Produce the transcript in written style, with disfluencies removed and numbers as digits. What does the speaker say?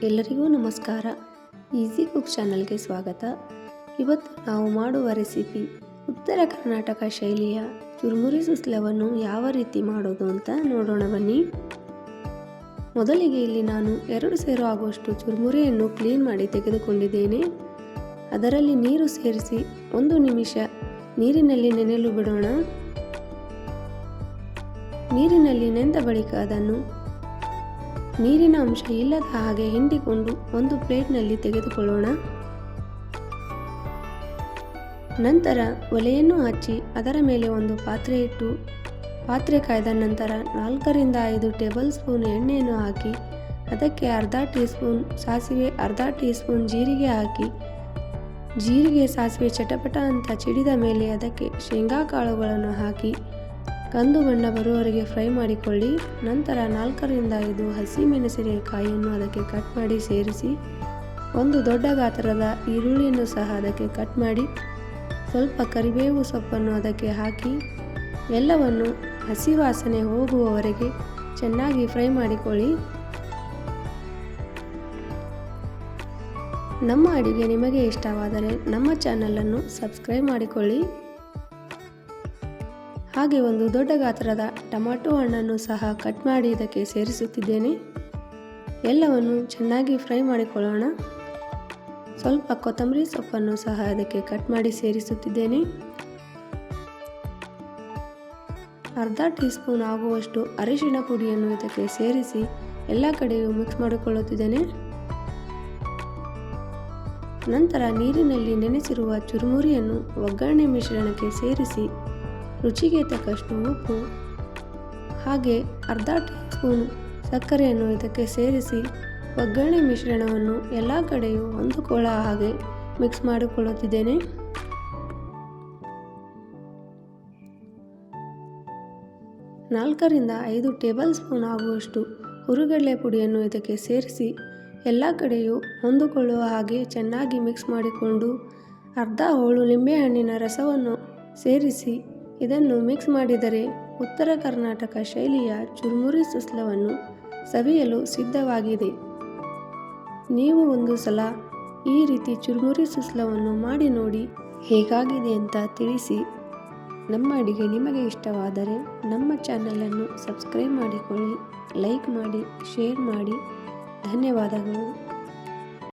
ಎಲ್ಲರಿಗೂ ನಮಸ್ಕಾರ. Easy cook ಚಾನಲ್ಗೆ ಸ್ವಾಗತ. ಇವತ್ತು ನಾವು ಮಾಡುವ ರೆಸಿಪಿ ಉತ್ತರ ಕರ್ನಾಟಕ ಶೈಲಿಯ ಚುರುಮುರಿ ಸುಸ್ಲವನ್ನು ಯಾವ ರೀತಿ ಮಾಡೋದು ಅಂತ ನೋಡೋಣ ಬನ್ನಿ. ಮೊದಲಿಗೆ ಇಲ್ಲಿ ನಾನು 2 ಸೇರು ಆಗುವಷ್ಟು ಚುರುಮುರಿಯನ್ನು ಕ್ಲೀನ್ ಮಾಡಿ ತೆಗೆದುಕೊಂಡಿದ್ದೇನೆ. ಅದರಲ್ಲಿ ನೀರು ಸೇರಿಸಿ 1 ನಿಮಿಷ ನೀರಿನಲ್ಲಿ ನೆನೆಯಲು ಬಿಡೋಣ. ನೀರಿನಲ್ಲಿ ನೆಂದ ಬಳಿಕ ಅದನ್ನು ನೀರಿನ ಅಂಶ ಇಲ್ಲದ ಹಾಗೆ ಹಿಂಡಿಕೊಂಡು ಒಂದು ಪ್ಲೇಟ್ನಲ್ಲಿ ತೆಗೆದುಕೊಳ್ಳೋಣ. ನಂತರ ಒಲೆಯನ್ನು ಹಚ್ಚಿ ಅದರ ಮೇಲೆ ಒಂದು ಪಾತ್ರೆ ಇಟ್ಟು ಪಾತ್ರೆ ಕಾಯ್ದ ನಂತರ 4 ರಿಂದ 5 ಟೇಬಲ್ ಸ್ಪೂನ್ ಎಣ್ಣೆಯನ್ನು ಹಾಕಿ ಅದಕ್ಕೆ ಅರ್ಧ ಟೀ ಸ್ಪೂನ್ ಸಾಸಿವೆ, ಅರ್ಧ ಟೀ ಸ್ಪೂನ್ ಜೀರಿಗೆ ಹಾಕಿ ಜೀರಿಗೆ ಸಾಸಿವೆ ಚಟಪಟ ಅಂತ ಚಿಡಿದ ಮೇಲೆ ಅದಕ್ಕೆ ಶೇಂಗಾ ಕಾಳುಗಳನ್ನು ಹಾಕಿ ಕಂದು ಬಣ್ಣ ಬರುವವರೆಗೆ ಫ್ರೈ ಮಾಡಿಕೊಳ್ಳಿ. ನಂತರ 4 ರಿಂದ 5 ಹಸಿಮೆಣಸಿನಕಾಯಿಯನ್ನು ಅದಕ್ಕೆ ಕಟ್ ಮಾಡಿ ಸೇರಿಸಿ ಒಂದು ದೊಡ್ಡ ಗಾತ್ರದ ಈರುಳ್ಳಿಯನ್ನು ಸಹ ಅದಕ್ಕೆ ಕಟ್ ಮಾಡಿ ಸ್ವಲ್ಪ ಕರಿಬೇವು ಸೊಪ್ಪನ್ನು ಅದಕ್ಕೆ ಹಾಕಿ ಎಲ್ಲವನ್ನು ಹಸಿ ವಾಸನೆ ಹೋಗುವವರೆಗೆ ಚೆನ್ನಾಗಿ ಫ್ರೈ ಮಾಡಿಕೊಳ್ಳಿ. ನಮ್ಮ ಅಡಿಗೆ ನಿಮಗೆ ಇಷ್ಟವಾದರೆ ನಮ್ಮ ಚಾನಲನ್ನು ಸಬ್ಸ್ಕ್ರೈಬ್ ಮಾಡಿಕೊಳ್ಳಿ. ಹಾಗೆ ಒಂದು ದೊಡ್ಡ ಗಾತ್ರದ ಟೊಮ್ಯಾಟೊ ಹಣ್ಣನ್ನು ಸಹ ಕಟ್ ಮಾಡಿ ಇದಕ್ಕೆ ಸೇರಿಸುತ್ತಿದ್ದೇನೆ. ಎಲ್ಲವನ್ನು ಚೆನ್ನಾಗಿ ಫ್ರೈ ಮಾಡಿಕೊಳ್ಳೋಣ. ಸ್ವಲ್ಪ ಕೊತ್ತಂಬರಿ ಸೊಪ್ಪನ್ನು ಸಹ ಅದಕ್ಕೆ ಕಟ್ ಮಾಡಿ ಸೇರಿಸುತ್ತಿದ್ದೇನೆ. ಅರ್ಧ ಟೀ ಸ್ಪೂನ್ ಆಗುವಷ್ಟು ಅರಿಶಿಣ ಪುಡಿಯನ್ನು ಇದಕ್ಕೆ ಸೇರಿಸಿ ಎಲ್ಲ ಕಡೆಯೂ ಮಿಕ್ಸ್ ಮಾಡಿಕೊಳ್ಳುತ್ತಿದ್ದೇನೆ. ನಂತರ ನೀರಿನಲ್ಲಿ ನೆನೆಸಿರುವ ಚುರುಮುರಿಯನ್ನು ಒಗ್ಗರಣೆ ಮಿಶ್ರಣಕ್ಕೆ ಸೇರಿಸಿ ರುಚಿಗೆ ತಕ್ಕಷ್ಟು ಉಪ್ಪು ಹಾಗೆ ಅರ್ಧ ಟೀ ಸ್ಪೂನ್ ಸಕ್ಕರೆಯನ್ನು ಇದಕ್ಕೆ ಸೇರಿಸಿ ಒಗ್ಗರಣೆ ಮಿಶ್ರಣವನ್ನು ಎಲ್ಲ ಕಡೆಯೂ ಹೊಂದಿಕೊಳ್ಳೋ ಹಾಗೆ ಮಿಕ್ಸ್ ಮಾಡಿಕೊಳ್ಳುತ್ತಿದ್ದೇನೆ. ನಾಲ್ಕರಿಂದ 5 ಟೇಬಲ್ ಸ್ಪೂನ್ ಆಗುವಷ್ಟು ಹುರಿಗಡಲೆ ಪುಡಿಯನ್ನು ಇದಕ್ಕೆ ಸೇರಿಸಿ ಎಲ್ಲ ಕಡೆಯೂ ಹೊಂದಿಕೊಳ್ಳುವ ಹಾಗೆ ಚೆನ್ನಾಗಿ ಮಿಕ್ಸ್ ಮಾಡಿಕೊಂಡು ಅರ್ಧ ಹೋಳು ಲಿಂಬೆಹಣ್ಣಿನ ರಸವನ್ನು ಸೇರಿಸಿ ಇದನ್ನು ಮಿಕ್ಸ್ ಮಾಡಿದರೆ ಉತ್ತರ ಕರ್ನಾಟಕ ಶೈಲಿಯ ಚುರುಮುರಿ ಸುಸ್ಲವನ್ನು ಸವಿಯಲು ಸಿದ್ಧವಾಗಿದೆ. ನೀವು ಒಂದು ಸಲ ಈ ರೀತಿ ಚುರುಮುರಿ ಸುಸ್ಲವನ್ನು ಮಾಡಿ ನೋಡಿ ಹೇಗಾಗಿದೆ ಅಂತ ತಿಳಿಸಿ. ನಮ್ಮ ಅಡಿಗೆ ನಿಮಗೆ ಇಷ್ಟವಾದರೆ ನಮ್ಮ ಚಾನಲನ್ನು ಸಬ್ಸ್ಕ್ರೈಬ್ ಮಾಡಿಕೊಳ್ಳಿ, ಲೈಕ್ ಮಾಡಿ, ಶೇರ್ ಮಾಡಿ. ಧನ್ಯವಾದಗಳು.